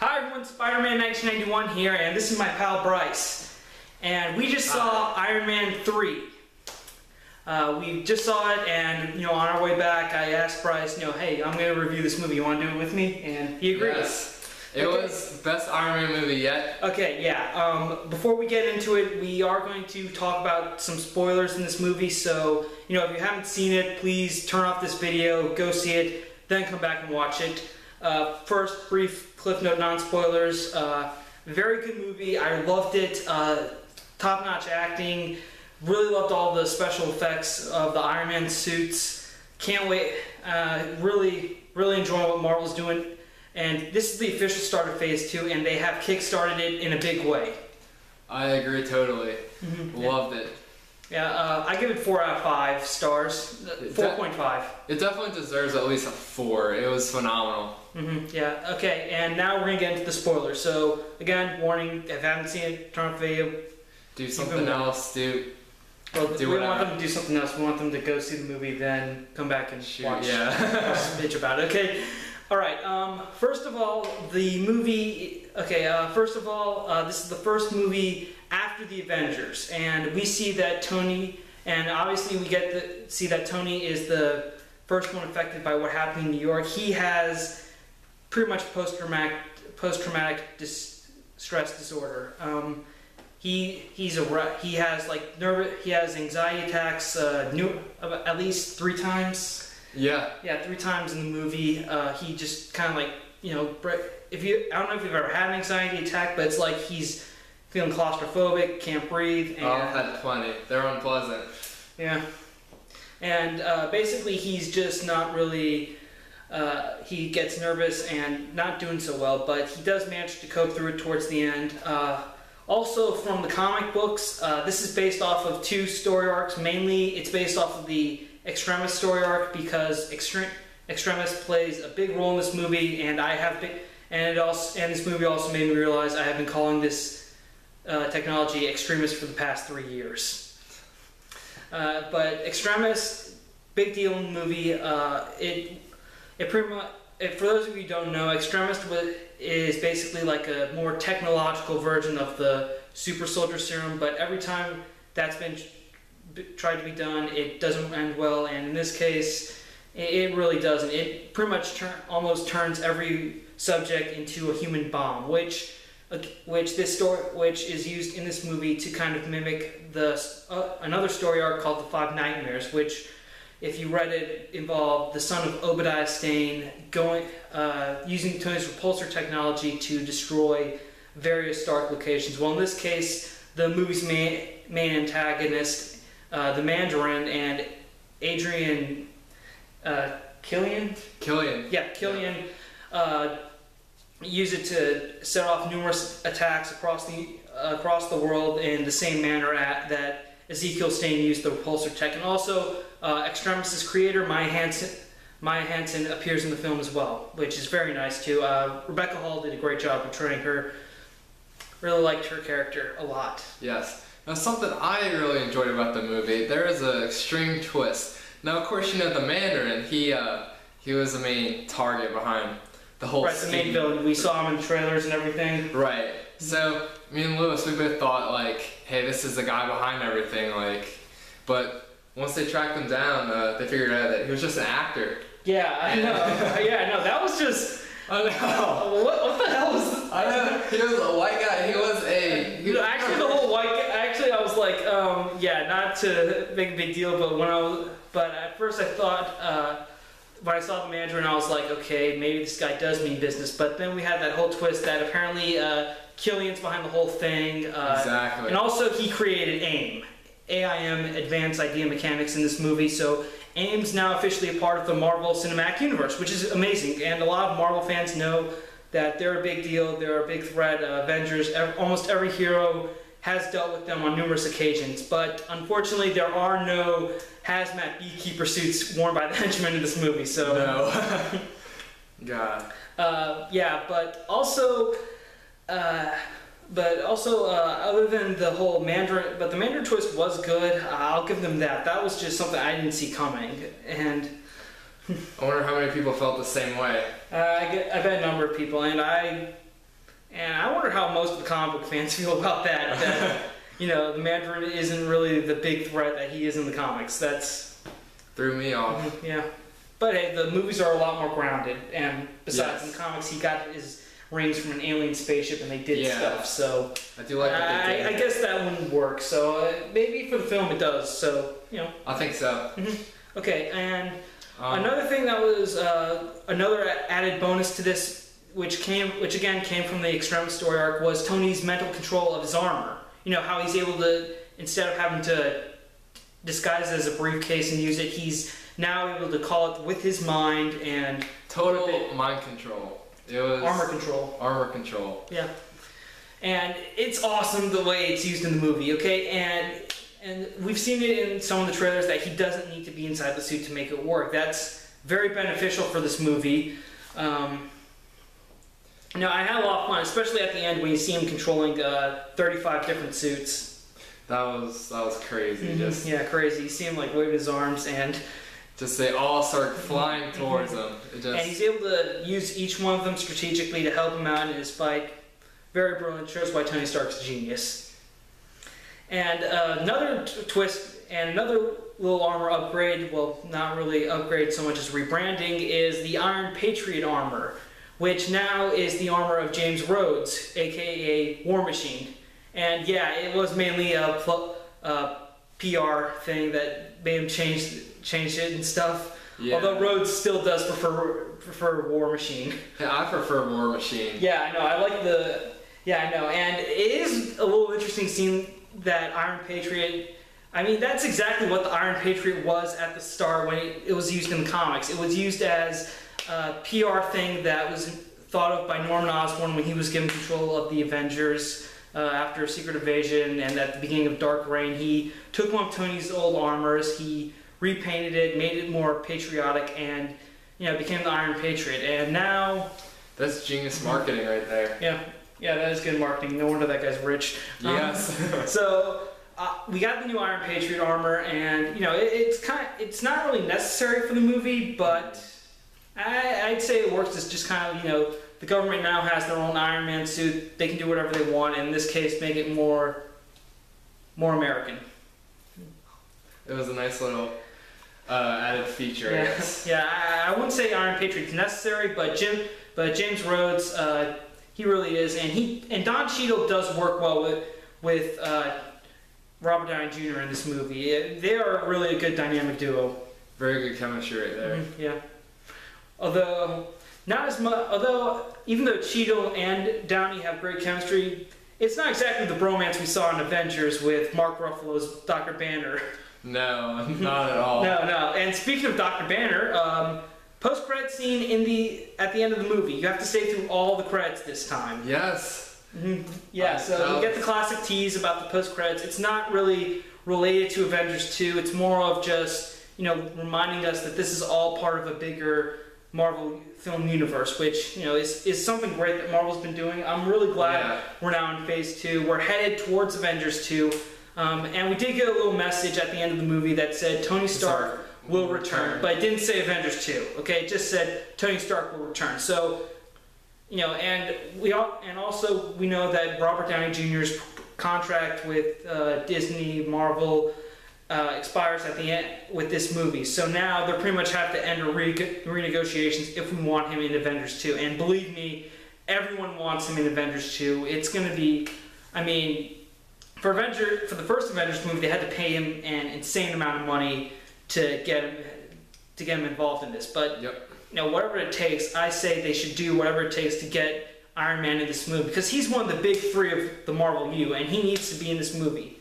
Hi everyone, Spider-Man 1991 here, and this is my pal Bryce. And we just saw Iron Man 3. We just saw it, and on our way back, I asked Bryce, hey, I'm going to review this movie. You want to do it with me? And he agreed. Yes. It was best Iron Man movie yet. Okay, yeah. Before we get into it, we are going to talk about some spoilers in this movie. So, if you haven't seen it, please turn off this video, go see it, then come back and watch it. First, brief cliff note, non-spoilers. Very good movie. I loved it. Top-notch acting. Really loved all the special effects of the Iron Man suits. Can't wait. Really enjoying what Marvel's doing. And this is the official start of Phase 2, and they have kick-started it in a big way. I agree totally. Loved it. Yeah, I give it 4 out of 5 stars. 4.5. It definitely deserves at least a 4. It was phenomenal. Yeah, okay, and now we're going to get into the spoilers. So, again, warning, if you haven't seen it, turn off the video. Do something else, we don't want them to do something else. We want them to go see the movie, then come back and watch us bitch about it, okay? Alright, first of all, the movie, this is the first movie after the Avengers, and we see that Tony, and obviously we get to see that Tony is the first one affected by what happened in New York. He has pretty much post-traumatic stress disorder. He has anxiety attacks at least 3 times. Yeah, 3 times in the movie. He just kind of I don't know if you've ever had an anxiety attack, but it's like he's feeling claustrophobic, can't breathe. And, I've had plenty. They're unpleasant. Yeah, and basically he's just not really. He gets nervous and not doing so well, but he does manage to cope through it towards the end. Also, from the comic books, this is based off of 2 story arcs. Mainly, it's based off of the Extremis story arc because Extremis plays a big role in this movie, and this movie also made me realize I have been calling this technology Extremis for the past 3 years. But Extremis, big deal in the movie. It pretty much, for those of you who don't know, Extremis is basically like a more technological version of the super soldier serum, but every time that's been tried to be done, it doesn't end well, and in this case, it really doesn't. It pretty much almost turns every subject into a human bomb, which is used in this movie to kind of mimic another story arc called the 5 Nightmares, which, if you read it, involved the son of Obadiah Stane using Tony's repulsor technology to destroy various dark locations. Well, in this case, the movie's main antagonist, the Mandarin, and Adrian Killian? Killian use it to set off numerous attacks across the world in the same manner that Ezekiel Stane used the repulsor tech. And also, Extremis' creator, Maya Hansen, appears in the film as well, which is very nice too. Rebecca Hall did a great job portraying her. Really liked her character a lot. Yes. Now, something I really enjoyed about the movie, there is an extreme twist. Now, of course, the Mandarin, he was the main target behind the whole scheme. The main villain. We saw him in the trailers and everything. Right. So, me and Lewis, we both thought, hey, this is the guy behind everything, but once they tracked him down, they figured out that he was just an actor. Yeah, I know. Yeah, I know. That was just... I know. What the hell was this? I know. He was a white guy. Actually, the whole white guy... Actually, I was like, not to make a big deal, but at first I thought... when I saw the Mandarin, I was like, okay, maybe this guy does mean business. But then we had that whole twist that apparently Killian's behind the whole thing. Exactly. And also he created AIM. AIM, Advanced Idea Mechanics, in this movie. So AIM's now officially a part of the Marvel Cinematic Universe, which is amazing. And a lot of Marvel fans know that they're a big deal. They're a big threat. Avengers, almost every hero has dealt with them on numerous occasions. But unfortunately, there are no hazmat beekeeper suits worn by the henchmen in this movie. So no. God. But also, other than the whole Mandarin, but the Mandarin twist was good. I'll give them that. That was just something I didn't see coming, and I wonder how many people felt the same way. I bet a number of people, and And I wonder how most of the comic book fans feel about that. That the Mandarin isn't really the big threat that he is in the comics. That's threw me off. Yeah. But hey, the movies are a lot more grounded. And besides, Yes. in the comics, he got his rings from an alien spaceship and they did stuff. So I do like that they did. I guess that wouldn't work. So maybe for the film it does. So, I think so. Okay, and another thing that was another added bonus to this, which again came from the Extremis story arc, was Tony's mental control of his armor. How he's able to, instead of having to disguise it as a briefcase and use it, he's now able to call it with his mind and total mind control. It was armor control. Armor control. Yeah, and it's awesome the way it's used in the movie. Okay, and we've seen it in some of the trailers that he doesn't need to be inside the suit to make it work. That's very beneficial for this movie. I had a lot of fun, especially at the end when you see him controlling 35 different suits. That was crazy. Just crazy. You see him like waving his arms and just they all start flying towards him. And he's able to use each one of them strategically to help him out in his fight. Very brilliant. Shows why Tony Stark's a genius. And another twist and another little armor upgrade, well, not really upgrade so much as rebranding, is the Iron Patriot armor, which now is the armor of James Rhodes, aka War Machine. And yeah, it was mainly a PR thing that made him change it and stuff. Yeah. Although Rhodes still does prefer War Machine. Yeah, I prefer War Machine. Yeah, I know. I like the. Yeah, I know. And it is a little interesting seeing that Iron Patriot. I mean, that's exactly what the Iron Patriot was at the start when it was used in the comics. It was used as a PR thing that was thought of by Norman Osborn when he was given control of the Avengers after Secret Invasion, and at the beginning of Dark Reign, he took one of Tony's old armors, he repainted it, made it more patriotic, and became the Iron Patriot. And now that's genius marketing right there. Yeah, that is good marketing. No wonder that guy's rich. Yes. So we got the new Iron Patriot armor, and it's not really necessary for the movie, but I'd say it works as just kind of the government now has their own Iron Man suit. They can do whatever they want, and in this case, make it more American. It was a nice little added feature. Yeah, I guess. yeah. I wouldn't say Iron Patriot's necessary, but James Rhodes, he really is, and Don Cheadle does work well with Robert Downey Jr. in this movie. They are really a good dynamic duo. Very good chemistry right there. Yeah. Although not as much. Although even though Cheadle and Downey have great chemistry, it's not exactly the bromance we saw in Avengers with Mark Ruffalo's Dr. Banner. No, not at all. No. And speaking of Dr. Banner, post-credit scene at the end of the movie. You have to stay through all the credits this time. Yes. Yeah. So you get the classic tease about the post-credits. It's not really related to Avengers 2. It's more of just reminding us that this is all part of a bigger Marvel film universe, which is something great that Marvel's been doing. I'm really glad we're now in Phase 2. We're headed towards Avengers 2, and we did get a little message at the end of the movie that said Tony Stark will return, but it didn't say Avengers 2. Okay, it just said Tony Stark will return. So, and we also know that Robert Downey Jr.'s contract with Disney, Marvel, expires at the end with this movie. So now they pretty much have to enter renegotiations if we want him in Avengers 2. And believe me, everyone wants him in Avengers 2. It's going to be, for the first Avengers movie, they had to pay him an insane amount of money to get him involved in this. But whatever it takes, I say they should do whatever it takes to get Iron Man in this movie, because he's one of the big three of the Marvel U, and he needs to be in this movie.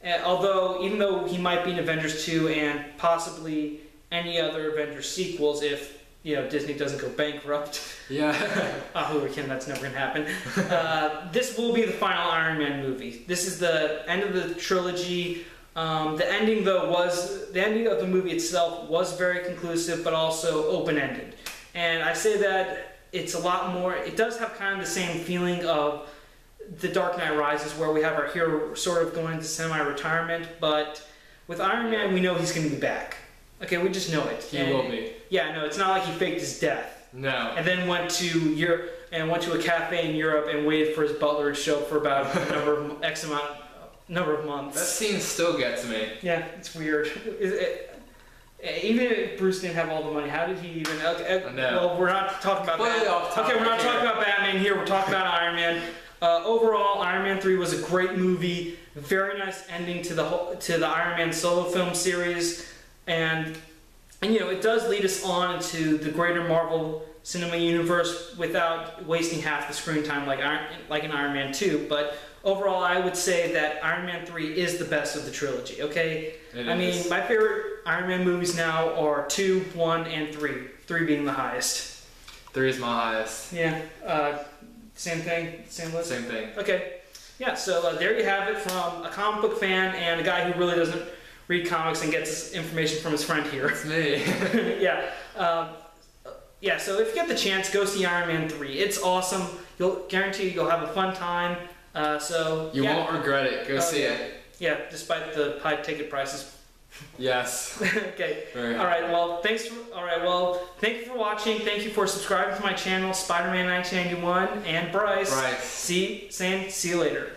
Even though he might be in Avengers 2 and possibly any other Avengers sequels if Disney doesn't go bankrupt. Yeah. Who are we kidding? That's never gonna happen. This will be the final Iron Man movie. This is the end of the trilogy. The ending of the movie itself was very conclusive, but also open-ended. And I say that it's a lot more. It does have kind of the same feeling of The Dark Knight Rises, where we have our hero sort of going into semi-retirement, but with Iron Man, we know he's going to be back. Okay, we just know it. He will be. Yeah, no, it's not like he faked his death. No. And then went to and went to a cafe in Europe and waited for his butler to show up for about a number of months. That scene still gets me. Yeah, it's weird. Even if Bruce didn't have all the money, how did he even? Well, we're not talking about Batman. Okay, we're not talking about Batman here. We're talking about Iron Man. Overall, Iron Man 3 was a great movie. Very nice ending to the Iron Man solo film series, and it does lead us on to the greater Marvel cinema universe without wasting half the screen time like in Iron Man 2. But overall, I would say that Iron Man 3 is the best of the trilogy. Okay, I mean, my favorite Iron Man movies now are 2, 1, and 3. 3 being the highest. 3 is my highest. Yeah. Same thing? Same list? Same thing. Okay. Yeah, so there you have it from a comic book fan and a guy who really doesn't read comics and gets his information from his friend here. It's me. Yeah. Yeah, so if you get the chance, go see Iron Man 3. It's awesome. You'll guarantee you'll have a fun time. You won't regret it. Go see it. Yeah, despite the high ticket prices. Yes. Okay. Very all right. Well, thank you for watching. Thank you for subscribing to my channel, Spider-Man 1991, and Bryce. Bryce. See you later.